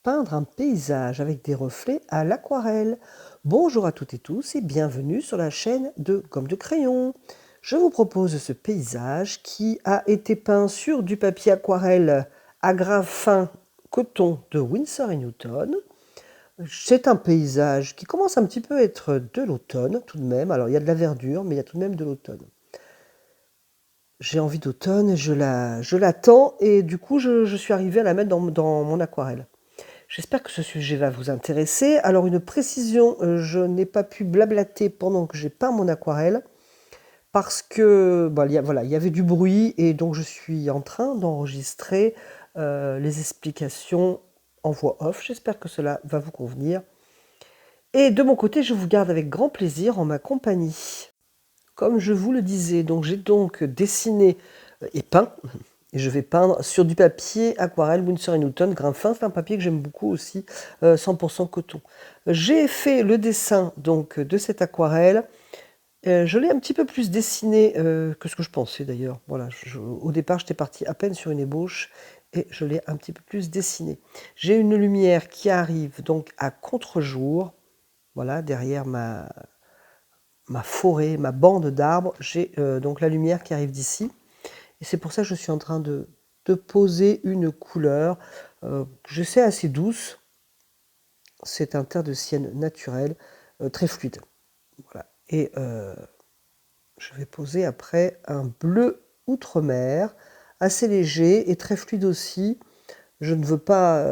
peindre un paysage avec des reflets à l'aquarelle. Bonjour à toutes et tous et bienvenue sur la chaîne de Gomme de Crayon. Je vous propose ce paysage qui a été peint sur du papier aquarelle à grain fin coton de Winsor & Newton. C'est un paysage qui commence un petit peu à être de l'automne tout de même. Alors il y a de la verdure, mais il y a tout de même de l'automne. J'ai envie d'automne, je l'attends et du coup je suis arrivée à la mettre dans mon aquarelle. J'espère que ce sujet va vous intéresser. Alors une précision, je n'ai pas pu blablater pendant que j'ai peint mon aquarelle parce que voilà, il y avait du bruit et donc je suis en train d'enregistrer les explications en voix off. J'espère que cela va vous convenir. Et de mon côté, je vous garde avec grand plaisir en ma compagnie. Comme je vous le disais, donc j'ai donc dessiné et peint. Et je vais peindre sur du papier aquarelle Winsor & Newton, grain fin, c'est un papier que j'aime beaucoup aussi, 100% coton. J'ai fait le dessin donc de cette aquarelle. Je l'ai un petit peu plus dessiné que ce que je pensais d'ailleurs. Voilà, au départ, j'étais partie à peine sur une ébauche et je l'ai un petit peu plus dessiné. J'ai une lumière qui arrive donc à contre-jour. Voilà, derrière ma forêt, ma bande d'arbres, j'ai donc la lumière qui arrive d'ici. Et c'est pour ça que je suis en train de poser une couleur que je sais assez douce. C'est un terre de sienne naturel, très fluide. Voilà. Et je vais poser après un bleu outre-mer, assez léger et très fluide aussi. Je ne veux pas,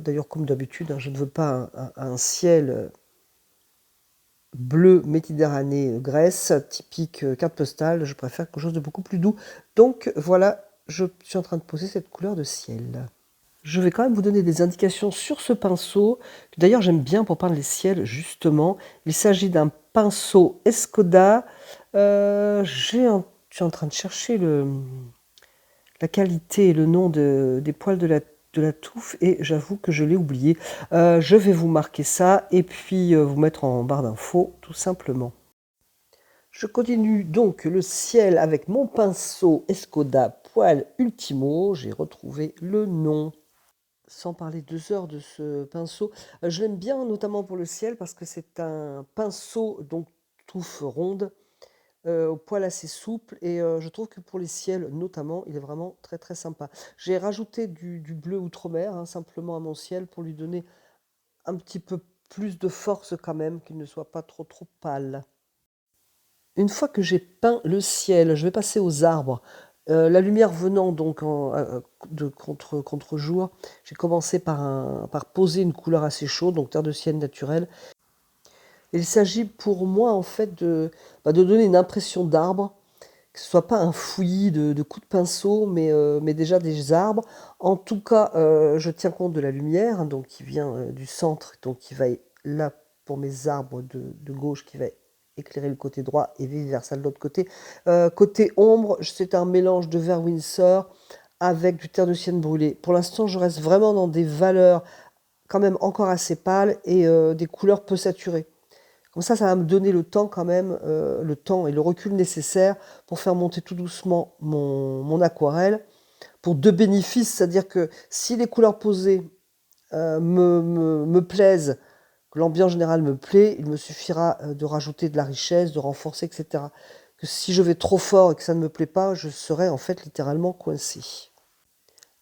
d'ailleurs comme d'habitude, je ne veux pas un ciel bleu Méditerranée Grèce, typique carte postale. Je préfère quelque chose de beaucoup plus doux. Donc voilà, je suis en train de poser cette couleur de ciel. Je vais quand même vous donner des indications sur ce pinceau, que d'ailleurs j'aime bien pour peindre les ciels, justement. Il s'agit d'un pinceau Escoda. Je suis en train de chercher la qualité et le nom des poils de la touffe, et j'avoue que je l'ai oublié. Je vais vous marquer ça, et puis vous mettre en barre d'infos, tout simplement. Je continue donc le ciel avec mon pinceau Escoda Poil Ultimo. J'ai retrouvé le nom. Sans parler 2 heures de ce pinceau, je l'aime bien notamment pour le ciel parce que c'est un pinceau donc touffe ronde, au poil assez souple, et je trouve que pour les ciels notamment, il est vraiment très très sympa. J'ai rajouté du bleu outre-mer simplement à mon ciel pour lui donner un petit peu plus de force quand même, qu'il ne soit pas trop trop pâle. Une fois que j'ai peint le ciel, je vais passer aux arbres. La lumière venant donc de contre-jour, j'ai commencé par poser une couleur assez chaude, donc terre de sienne naturelle. Il s'agit pour moi en fait de donner une impression d'arbre, que ce soit pas un fouillis de coups de pinceau, mais déjà des arbres. En tout cas, je tiens compte de la lumière, donc qui vient du centre, donc qui va là pour mes arbres de gauche, qui va éclairer le côté droit et vice versa de l'autre côté. Côté ombre, c'est un mélange de vert Winsor avec du terre de sienne brûlé. Pour l'instant, je reste vraiment dans des valeurs quand même encore assez pâles et des couleurs peu saturées. Comme ça va me donner le temps quand même, le temps et le recul nécessaire pour faire monter tout doucement mon aquarelle, pour 2 bénéfices. C'est-à-dire que si les couleurs posées me plaisent, que l'ambiance générale me plaît, il me suffira de rajouter de la richesse, de renforcer, etc. Que si je vais trop fort et que ça ne me plaît pas, je serai en fait littéralement coincé.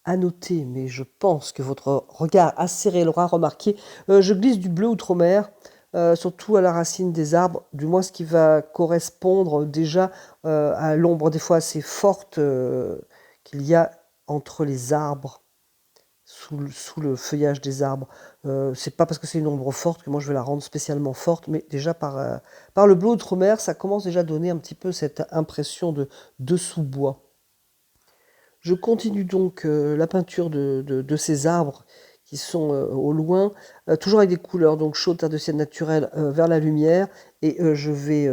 À noter, mais je pense que votre regard acéré l'aura remarqué, je glisse du bleu outre-mer, surtout à la racine des arbres, du moins ce qui va correspondre déjà à l'ombre des fois assez forte qu'il y a entre les arbres, sous le feuillage des arbres. C'est pas parce que c'est une ombre forte que moi je vais la rendre spécialement forte, mais déjà par le bleu outre-mer, ça commence déjà à donner un petit peu cette impression de sous-bois. Je continue donc la peinture de ces arbres qui sont au loin, toujours avec des couleurs donc chaudes, terre de sienne naturelle, vers la lumière, et je vais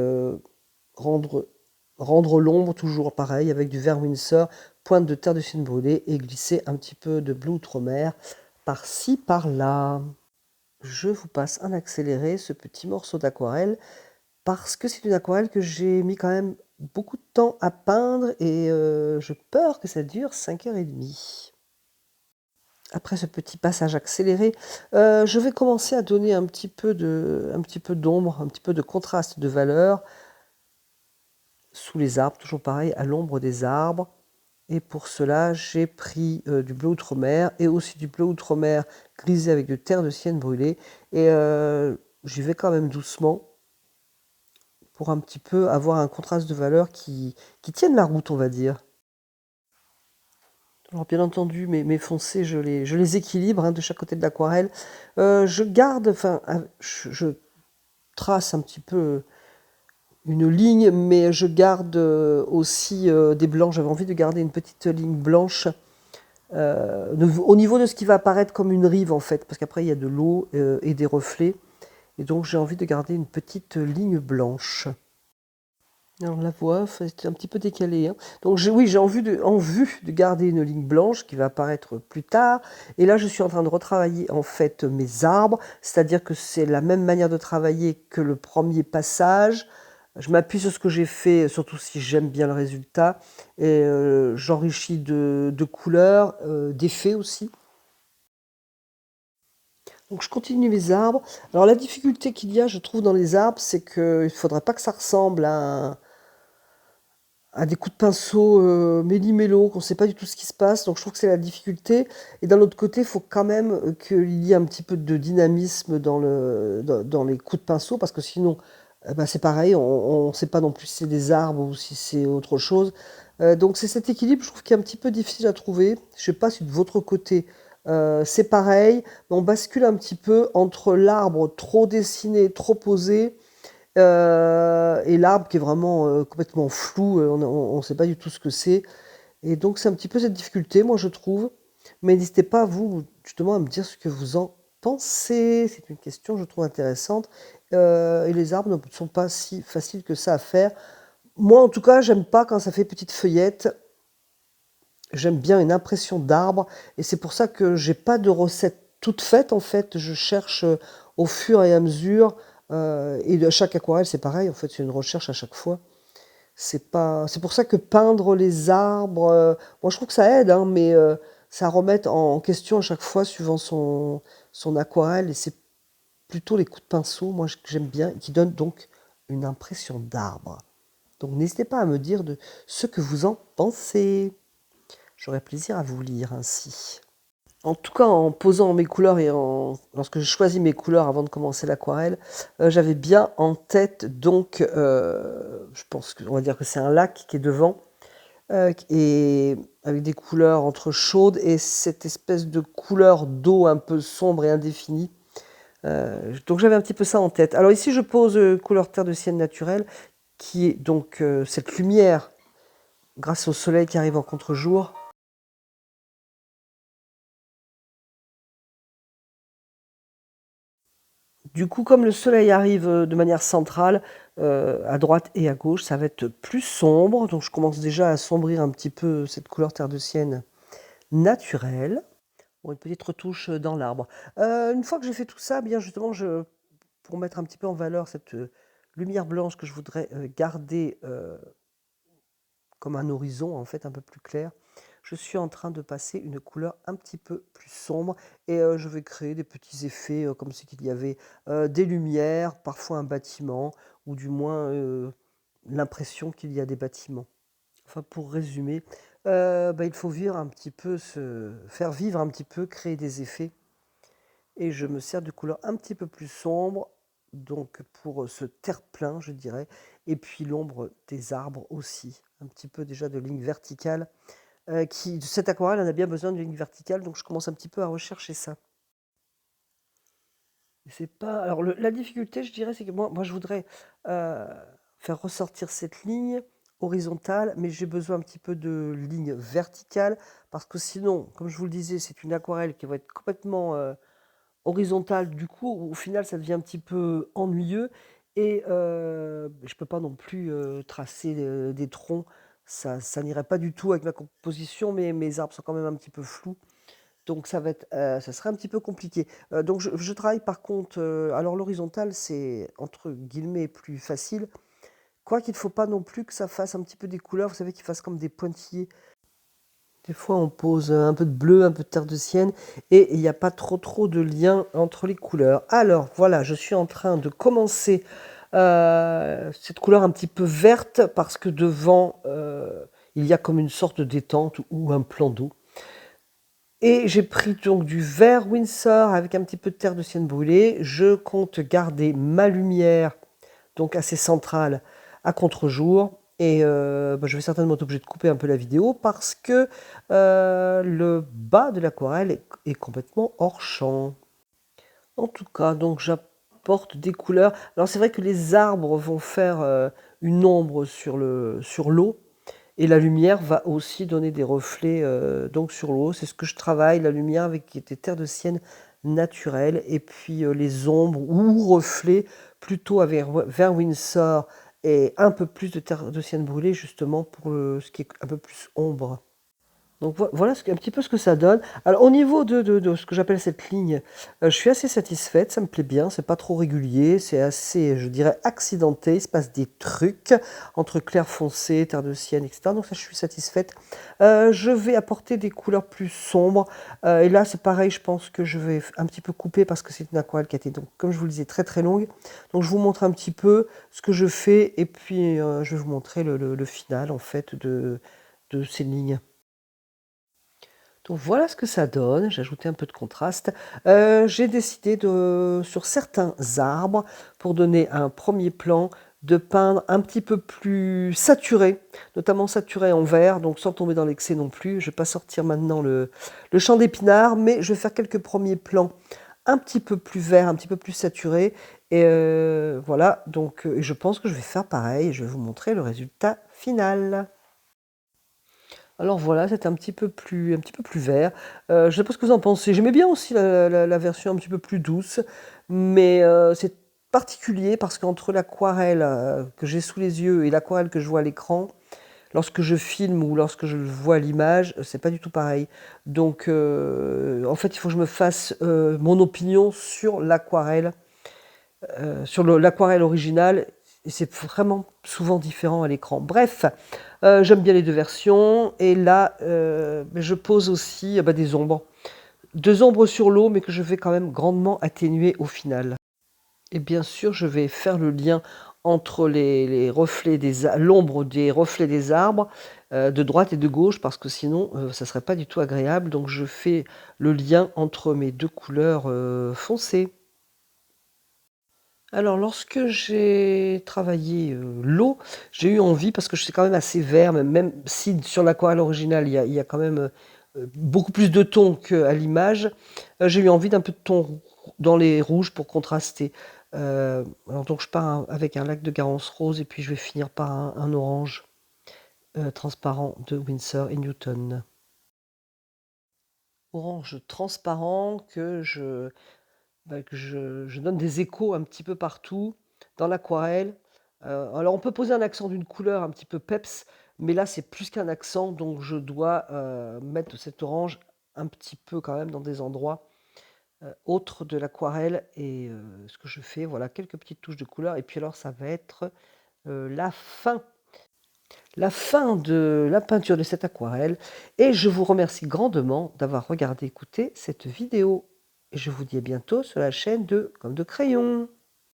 rendre, rendre l'ombre toujours pareil avec du vert Winsor, pointe de terre de sienne brûlée, et glisser un petit peu de bleu outre-mer par-ci, par-là. Je vous passe en accéléré ce petit morceau d'aquarelle parce que c'est une aquarelle que j'ai mis quand même beaucoup de temps à peindre, et j'ai peur que ça dure 5h30. après ce petit passage accéléré, je vais commencer à donner un petit peu d'ombre, un petit peu de contraste de valeur sous les arbres, toujours pareil, à l'ombre des arbres. Et pour cela, j'ai pris du bleu outre-mer et aussi du bleu outre-mer grisé avec de terre de sienne brûlée. Et j'y vais quand même doucement pour un petit peu avoir un contraste de valeur qui tienne la route, on va dire. Alors bien entendu, mes foncés, je les équilibre hein, de chaque côté de l'aquarelle. Je garde, enfin, je trace un petit peu une ligne, mais je garde aussi des blancs. J'avais envie de garder une petite ligne blanche au niveau de ce qui va apparaître comme une rive en fait, parce qu'après il y a de l'eau et des reflets. Et donc j'ai envie de garder une petite ligne blanche. Alors la voix, c'est un petit peu décalé, hein. Donc oui, j'ai en vue de garder une ligne blanche qui va apparaître plus tard. Et là, je suis en train de retravailler en fait mes arbres, c'est-à-dire que c'est la même manière de travailler que le premier passage. Je m'appuie sur ce que j'ai fait, surtout si j'aime bien le résultat, et j'enrichis de couleurs, d'effets aussi. Donc je continue mes arbres. Alors la difficulté qu'il y a, je trouve, dans les arbres, c'est qu'il ne faudrait pas que ça ressemble à des coups de pinceau méli-mélo, qu'on ne sait pas du tout ce qui se passe. Donc je trouve que c'est la difficulté. Et d'un autre côté, il faut quand même qu'il y ait un petit peu de dynamisme dans les coups de pinceau, parce que sinon, ben, c'est pareil, on ne sait pas non plus si c'est des arbres ou si c'est autre chose. Donc c'est cet équilibre, je trouve, qui est un petit peu difficile à trouver. Je ne sais pas si de votre côté, c'est pareil. Mais on bascule un petit peu entre l'arbre trop dessiné, trop posé, et l'arbre qui est vraiment complètement flou, on ne sait pas du tout ce que c'est. Et donc c'est un petit peu cette difficulté, moi je trouve. Mais n'hésitez pas, vous, justement, à me dire ce que vous en pensez. C'est une question, je trouve, intéressante. Et les arbres ne sont pas si faciles que ça à faire. Moi, en tout cas, j'aime pas quand ça fait petite feuillette. J'aime bien une impression d'arbre. Et c'est pour ça que j'ai pas de recette toute faite, en fait. Je cherche au fur et à mesure. Et de chaque aquarelle, c'est pareil. En fait, c'est une recherche à chaque fois. C'est pour ça que peindre les arbres, moi je trouve que ça aide, hein, mais ça remet en question à chaque fois suivant son aquarelle. Et c'est plutôt les coups de pinceau, moi que j'aime bien, et qui donnent donc une impression d'arbre. Donc n'hésitez pas à me dire de ce que vous en pensez. J'aurai plaisir à vous lire ainsi. En tout cas, en posant mes couleurs lorsque je choisis mes couleurs avant de commencer l'aquarelle, j'avais bien en tête, donc, je pense qu'on va dire que c'est un lac qui est devant, et avec des couleurs entre chaudes et cette espèce de couleur d'eau un peu sombre et indéfinie. Donc j'avais un petit peu ça en tête. Alors ici, je pose couleur terre de sienne naturelle, qui est donc cette lumière grâce au soleil qui arrive en contre-jour. Du coup, comme le soleil arrive de manière centrale, à droite et à gauche, ça va être plus sombre. Donc je commence déjà à assombrir un petit peu cette couleur terre de sienne naturelle. Bon, une petite retouche dans l'arbre. Une fois que j'ai fait tout ça, bien justement, pour mettre un petit peu en valeur cette lumière blanche que je voudrais garder comme un horizon, en fait, un peu plus clair, je suis en train de passer une couleur un petit peu plus sombre et je vais créer des petits effets comme si qu'il y avait des lumières, parfois un bâtiment, ou du moins l'impression qu'il y a des bâtiments. Enfin, pour résumer, bah, il faut vivre un petit peu, faire vivre un petit peu, créer des effets. Et je me sers de couleurs un petit peu plus sombres, donc pour ce terre-plein, je dirais, et puis l'ombre des arbres aussi. Un petit peu déjà de ligne verticale. Cette aquarelle en a bien besoin de ligne verticale, donc je commence un petit peu à rechercher ça. C'est pas. Alors la difficulté, je dirais, c'est que moi je voudrais faire ressortir cette ligne horizontale, mais j'ai besoin un petit peu de ligne verticale, parce que sinon, comme je vous le disais, c'est une aquarelle qui va être complètement horizontale. Du coup, au final, ça devient un petit peu ennuyeux, et je peux pas non plus tracer des troncs. Ça n'irait pas du tout avec ma composition, mais mes arbres sont quand même un petit peu flous. Donc ça serait un petit peu compliqué. Donc je travaille par contre, alors l'horizontale, c'est entre guillemets plus facile, quoiqu'il ne faut pas non plus que ça fasse un petit peu des couleurs, vous savez, qu'ils fassent comme des pointillés. Des fois, on pose un peu de bleu, un peu de terre de sienne, et il n'y a pas trop de lien entre les couleurs. Alors, voilà, je suis en train de commencer cette couleur un petit peu verte, parce que devant, il y a comme une sorte de détente ou un plan d'eau. Et j'ai pris donc du vert Winsor avec un petit peu de terre de sienne brûlée. Je compte garder ma lumière, donc assez centrale, à contre-jour. Et je vais certainement être obligé de couper un peu la vidéo parce que le bas de l'aquarelle est complètement hors champ. En tout cas, donc j'apporte des couleurs. Alors c'est vrai que les arbres vont faire une ombre sur l'eau. Et la lumière va aussi donner des reflets donc sur l'eau. C'est ce que je travaille, la lumière avec des terres de sienne naturelles. Et puis les ombres ou reflets plutôt avec vert Winsor et un peu plus de terre de sienne brûlée justement pour ce qui est un peu plus ombre. Donc voilà un petit peu ce que ça donne. Alors au niveau de ce que j'appelle cette ligne, je suis assez satisfaite, ça me plaît bien, c'est pas trop régulier, c'est assez, je dirais, accidenté, il se passe des trucs entre clair foncé, terre de sienne, etc. Donc ça, je suis satisfaite. Je vais apporter des couleurs plus sombres, et là c'est pareil, je pense que je vais un petit peu couper parce que c'est une aquarelle qui a été, donc, comme je vous le disais, très longue. Donc je vous montre un petit peu ce que je fais, et puis je vais vous montrer le final en fait de ces lignes. Donc voilà ce que ça donne, j'ai ajouté un peu de contraste. J'ai décidé sur certains arbres, pour donner un premier plan, de peindre un petit peu plus saturé, notamment saturé en vert, donc sans tomber dans l'excès non plus. Je ne vais pas sortir maintenant le champ d'épinards, mais je vais faire quelques premiers plans un petit peu plus vert, un petit peu plus saturé. Et voilà, donc je pense que je vais faire pareil, je vais vous montrer le résultat final. Alors voilà, c'est un petit peu plus vert. Je sais pas ce que vous en pensez. J'aimais bien aussi la version un petit peu plus douce, mais c'est particulier parce qu'entre l'aquarelle que j'ai sous les yeux et l'aquarelle que je vois à l'écran, lorsque je filme ou lorsque je le vois à l'image, c'est pas du tout pareil. Donc en fait, il faut que je me fasse mon opinion sur l'aquarelle, l'aquarelle originale, et c'est vraiment souvent différent à l'écran. Bref, j'aime bien les deux versions, et là, je pose aussi des ombres. Deux ombres sur l'eau, mais que je vais quand même grandement atténuer au final. Et bien sûr, je vais faire le lien entre les reflets l'ombre des reflets des arbres, de droite et de gauche, parce que sinon, ça serait pas du tout agréable. Donc je fais le lien entre mes deux couleurs foncées. Alors, lorsque j'ai travaillé l'eau, j'ai eu envie, parce que c'est quand même assez vert, même si sur l'aquarelle originale, il y a quand même beaucoup plus de tons qu'à l'image, j'ai eu envie d'un peu de ton dans les rouges pour contraster. Alors donc je pars avec un lac de Garance rose, et puis je vais finir par un orange transparent de Winsor et Newton. Orange transparent que je donne des échos un petit peu partout dans l'aquarelle. Alors on peut poser un accent d'une couleur un petit peu peps, mais là c'est plus qu'un accent, donc je dois mettre cet orange un petit peu quand même dans des endroits autres de l'aquarelle. Et ce que je fais, voilà, quelques petites touches de couleur, et puis alors ça va être la fin. La fin de la peinture de cette aquarelle, et je vous remercie grandement d'avoir regardé, écouté cette vidéo. Et je vous dis à bientôt sur la chaîne de Comme de Crayon.